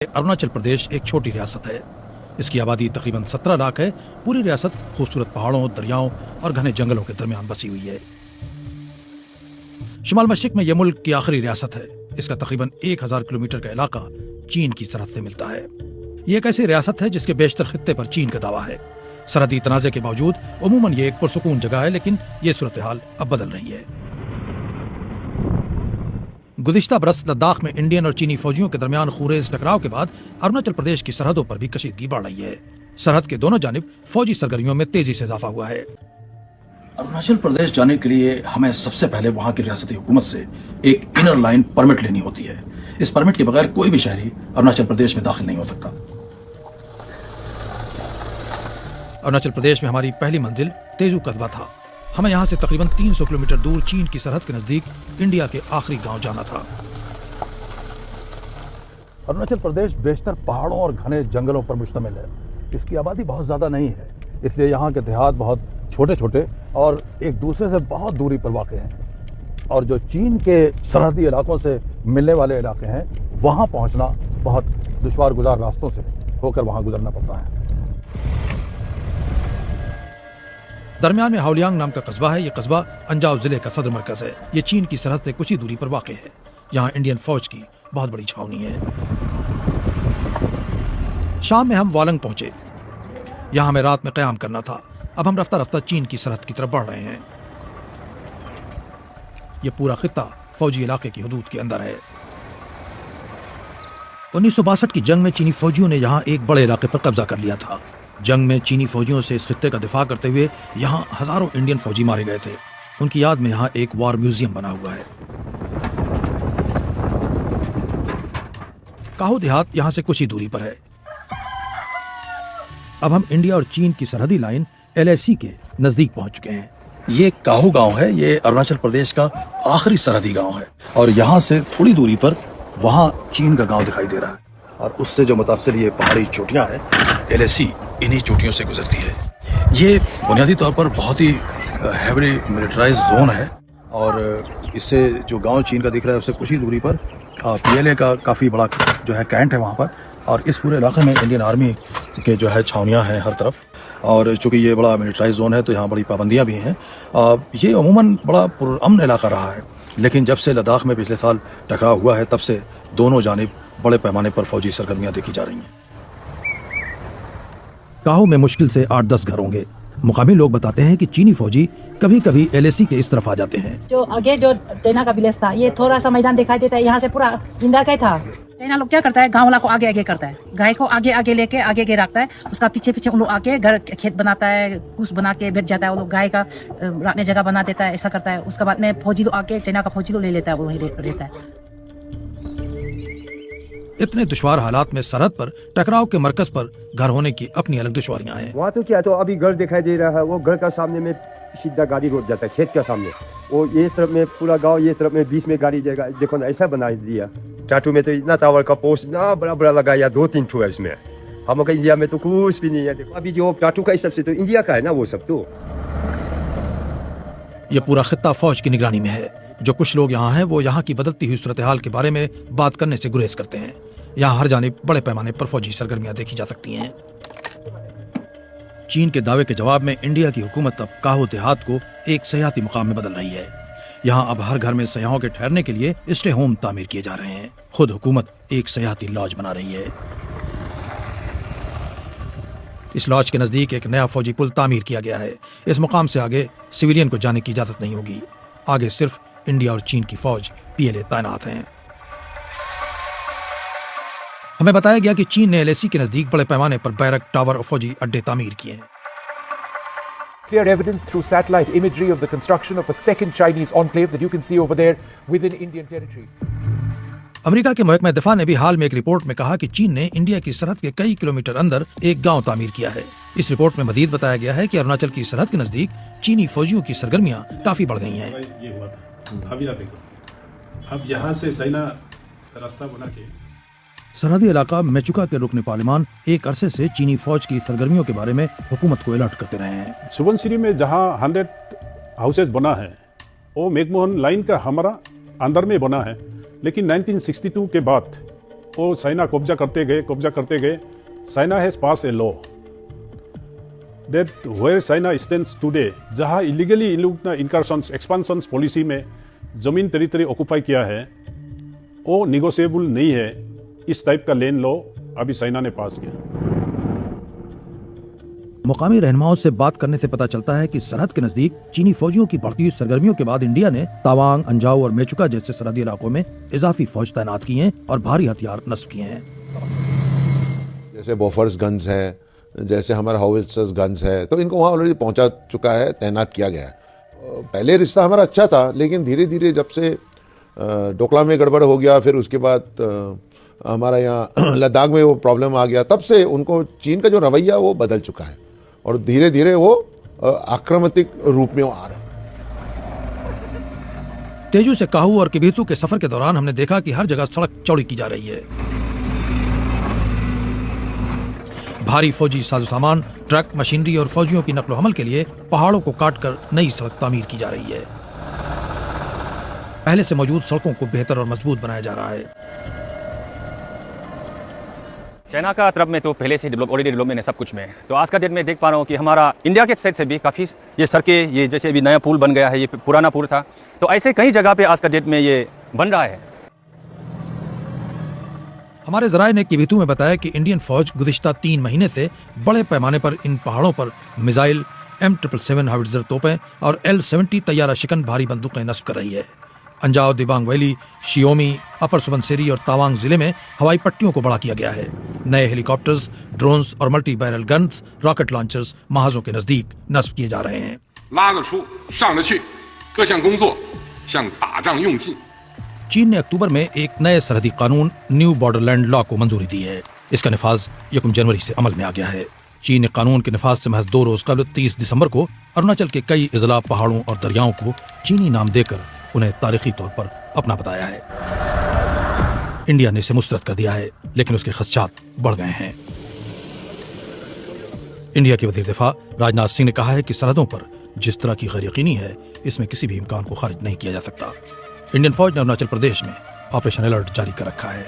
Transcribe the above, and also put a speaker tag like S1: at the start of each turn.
S1: अरुणाचल प्रदेश एक छोटी रियासत है। इसकी आबादी तकरीबन 17 लाख है। पूरी रियासत खूबसूरत पहाड़ों, दरियाओं और घने जंगलों के दरमियान बसी हुई है। शुमाल मशरिक में यह मुल्क की आखिरी रियासत है। इसका तकरीबन 1000 किलोमीटर का इलाका चीन की सरहद से मिलता है। यह एक ऐसी रियासत है जिसके बेशतर खित्ते पर चीन का दावा है। सरहदी तनाज़े के बावजूद उमूमन ये एक पुरसुकून जगह है, लेकिन यह सूरत हाल अब बदल रही है। गुज़िश्ता बरस लद्दाख में इंडियन और चीनी फौजियों के दरमियान खूरेज टकराव के बाद अरुणाचल प्रदेश की सरहदों पर भी कशीदगी बढ़ रही है। सरहद के दोनों जानिब फौजी सरगर्मियों में तेजी से इजाफा हुआ है। अरुणाचल प्रदेश जाने के लिए हमें सबसे पहले वहां की रियासती हुकूमत से एक इनर लाइन परमिट लेनी होती है। इस परमिट के बगैर कोई भी शहरी अरुणाचल प्रदेश में दाखिल नहीं हो सकता। अरुणाचल प्रदेश में हमारी पहली मंजिल तेजू कस्बा था। हमें यहाँ से तकरीबन 300 किलोमीटर दूर चीन की सरहद के नजदीक इंडिया के आखिरी गांव जाना था। अरुणाचल प्रदेश बेशतर पहाड़ों और घने जंगलों पर मुश्तमिल है। इसकी आबादी बहुत ज़्यादा नहीं है, इसलिए यहाँ के देहात बहुत छोटे छोटे और एक दूसरे से बहुत दूरी पर वाक़ हैं। और जो चीन के सरहदी इलाकों से मिलने वाले इलाके हैं, वहाँ पहुँचना बहुत दुश्वार गुजार रास्तों से होकर वहाँ गुजरना पड़ता है। दरमियान में हाओलियांग नाम का कस्बा है। यह कस्बा अंजाव जिले का सदर मरकज है। यह चीन की सरहद से कुछ ही दूरी पर वाक़ है। यहाँ इंडियन फौज की बहुत बड़ी छावनी है। शाम में हम वालंग पहुंचे। यहाँ हमें रात में क़याम करना था। अब हम रफ्ता रफ्ता चीन की सरहद की तरफ बढ़ रहे हैं। यह पूरा खित्ता फौजी इलाके की हदूद के अंदर है। 1962 की जंग में चीनी फौजियों ने यहाँ एक बड़े इलाके पर कब्जा कर लिया था। जंग में चीनी फौजियों से इस खित्ते का दिफा करते हुए यहाँ हजारों इंडियन फौजी मारे गए थे। उनकी याद में यहाँ एक वॉर म्यूजियम बना हुआ है। काहू देहात यहाँ से कुछ ही दूरी पर है। अब हम इंडिया और चीन की सरहदी लाइन LAC के नजदीक पहुंच चुके हैं। ये काहू गांव है। ये अरुणाचल प्रदेश का आखिरी सरहदी गांव है और यहाँ से थोड़ी दूरी पर वहाँ चीन का गांव दिखाई दे रहा है। और उससे जो मुतासिर ये पहाड़ी चोटियाँ हैं, LAC इन्हीं चोटियों से गुजरती है। ये बुनियादी तौर पर बहुत ही हैवी मिलिटराइज जोन है और इससे जो गांव चीन का दिख रहा है उससे कुछ ही दूरी पर PLA का काफ़ी बड़ा जो है कैंट है वहाँ पर। और इस पूरे इलाके में इंडियन आर्मी के जो है छावनियाँ हैं हर तरफ। और चूँकि ये बड़ा मिलिटराइज जोन है तो यहाँ बड़ी पाबंदियाँ भी हैं। ये अमूमन बड़ा पुरअमन इलाका रहा है, लेकिन जब से लद्दाख में पिछले साल टकराव हुआ है तब से दोनों जानिब बड़े पैमाने पर फौजी सरगर्मियाँ देखी जा रही हैं। काहू में मुश्किल से 8-10 घर होंगे। मुकामी लोग बताते हैं कि चीनी फौजी कभी कभी LAC के इस तरफ आ जाते हैं।
S2: जो आगे जो चाइना का विलेज था, ये थोड़ा सा मैदान दिखाई देता है। यहाँ से पूरा इंडिया का था। चाइना लोग क्या करता है, गाँव वाला को आगे आगे करता है, गाय को आगे आगे लेके आगे आगे रखता है। उसका पीछे पीछे उन लोग आके घर खेत बनाता है, कुछ बना के बैठ जाता है। वो लोग गाय का रखने जगह बना देता है, ऐसा करता है। उसके बाद में फौजी लोग आके चाइना का फौजी लोग ले लेता है, वही रहता है।
S1: इतने दुश्वार हालात में सरहद पर टकराव के मरकज पर घर होने की अपनी अलग दुश्वारियां हैं।
S3: वहाँ तो क्या, तो अभी घर दिखाई दे रहा है, वो घर का सामने में सीधा गाड़ी रोक जाता है, खेत का सामने। वो ये तरफ में पूरा गांव, ये तरफ में बीच में गाड़ी जाएगा। देखो ना, ऐसा बना दिया। चाटू में तो इतना टावर का पोस्ट ना बड़ा बड़ा लगाया, 2-3 ठो है इसमें। हम लोग इंडिया में तो कुछ भी नहीं है। देखो अभी जो चाटू का हिसाब से तो इंडिया का है ना वो सब। तो
S1: ये पूरा खित्ता फौज की निगरानी में है। जो कुछ लोग यहाँ हैं वो यहाँ की बदलती हुई सूरत हाल के बारे में बात करने से गुरेज करते हैं। यहाँ हर जानिब बड़े पैमाने पर फौजी सरगर्मियां देखी जा सकती हैं। चीन के दावे के जवाब में इंडिया की हुकूमत अब काहू देहात को एक सयाहती मुकाम में बदल रही है। यहाँ अब हर घर में सयाहों के ठहरने के लिए स्टे होम तामीर किए जा रहे हैं। खुद हुकूमत एक सयाहती लॉज बना रही है। इस लॉज के नजदीक एक नया फौजी पुल तामीर किया गया है। इस मुकाम से आगे सिविलियन को जाने की इजाजत नहीं होगी। आगे सिर्फ इंडिया और चीन की फौज PLA तैनात हैं। हमें बताया गया कि चीन ने LAC के नजदीक बड़े पैमाने पर बैरक, टावर और फौजी अड्डे तामीर किए हैं।
S4: Clear evidence through satellite imagery of the construction of a second Chinese enclave that you can see over there within Indian territory.
S1: America के महकमा दिफा ने भी हाल में एक रिपोर्ट में कहा कि चीन ने इंडिया की सरहद के कई किलोमीटर अंदर एक गांव तामीर किया है। इस रिपोर्ट में मजीद बताया गया है कि अरुणाचल की सरहद के नजदीक चीनी फौजियों की सरगर्मियां काफी बढ़ गई हैं।
S5: ये हुआ था। अब देखो, अब यहाँ से सैना रास्ता बना के
S1: सरहदी इलाका मेचुका के रुकन पार्लिमान एक अरसे से चीनी फौज की सरगर्मियों के बारे में हुकूमत को अलर्ट करते रहे हैं।
S5: सुबनसिरी में जहाँ 100 हाउसेस बना है वो मैकमोहन लाइन का हमारा अंदर में बना है, लेकिन 1962 के बाद वो चाइना कब्जा करते गए China has pass a law that where China stands today, जहाँ इलीगली इन लोग ने इनकर्शंस एक्सपांशंस पॉलिसी में जमीन टेरिटरी ऑक्यूपाई किया है, वो निगोशिएबल नहीं है। इस टाइप का लैंड लॉ अभी चाइना ने पास किया।
S1: मुकामी रहनुमाओं से बात करने से पता चलता है कि सरहद के नजदीक चीनी फौजियों की बढ़ती हुई सरगर्मियों के बाद इंडिया ने तावांग, अंजाव और मेचुका जैसे सरहदी इलाकों में इजाफी फौज तैनात की हैं और भारी हथियार नस्ब किए हैं।
S6: जैसे बोफर्स गन्स है, जैसे हमारा हाउविट्जर्स गन्स है, तो इनको वहाँ ऑलरेडी पहुँचा चुका है, तैनात किया गया है। पहले रिश्ता हमारा अच्छा था, लेकिन धीरे धीरे जब से डोकला में गड़बड़ हो गया, फिर उसके बाद हमारा यहाँ लद्दाख में वो प्रॉब्लम आ गया, तब से उनको चीन का जो रवैया वो बदल चुका है और धीरे धीरे वो आक्रामक रूप में आ रहा है।
S1: तेजू से काहू और किबिथु के सफर के दौरान हमने देखा कि हर जगह सड़क चौड़ी की जा रही है। भारी फौजी साजो सामान, ट्रक, मशीनरी और फौजियों की नकलो हमल के लिए पहाड़ों को काटकर नई सड़क तामीर की जा रही है। पहले से मौजूद सड़कों को बेहतर और मजबूत बनाया जा रहा है।
S7: चाइना का तरफ में तो पहले से ऑलरेडी डेवलपमेंट है सब कुछ में। तो आज का डेट में देख पा रहा हूँ कि हमारा इंडिया के साइड से भी काफ़ी ये सड़कें, ये जैसे अभी नया पुल बन गया है, ये पुराना पुल था, तो ऐसे कई जगह पे आज का डेट में ये बन रहा है।
S1: हमारे जराये ने किबिथु में बताया कि इंडियन फौज गुज़िश्ता 3 महीने से बड़े पैमाने पर इन पहाड़ों पर मिसाइल, M777 हावित्जर तोपें और L-70 तैयारा शिकन भारी बंदूकें नस्ब कर रही है। अंजाव, दिबांग वैली, शियोमी, अपर सुबनसिरी और तावांग जिले में हवाई पट्टियों को बड़ा किया गया है। नए हेलीकॉप्टर्स, ड्रोन्स और multi barrel guns, rocket launchers महाजों के नजदीक नस्ब किए जा रहे हैं। चीन ने अक्टूबर में एक नए सरहदी कानून न्यू बॉर्डरलैंड लॉ को मंजूरी दी है। इसका निफाज 1 जनवरी से अमल में आ गया है। चीन ने कानून के निफाज से महज 2 रोज कबल 30 दिसंबर को अरुणाचल के कई इजला, पहाड़ों और दरियाओं को चीनी नाम देकर उन्हें तारीखी तौर पर अपना बताया है। इंडिया ने इसे मुस्तरद कर दिया है, लेकिन उसके खदशात बढ़ गए हैं। इंडिया के वजीर दिफा राजनाथ सिंह ने कहा है कि सरहदों पर जिस तरह की गैर यकीनी है, इसमें किसी भी इम्कान को खारिज नहीं किया जा सकता। इंडियन फौज ने अरुणाचल प्रदेश में ऑपरेशन अलर्ट जारी कर रखा है।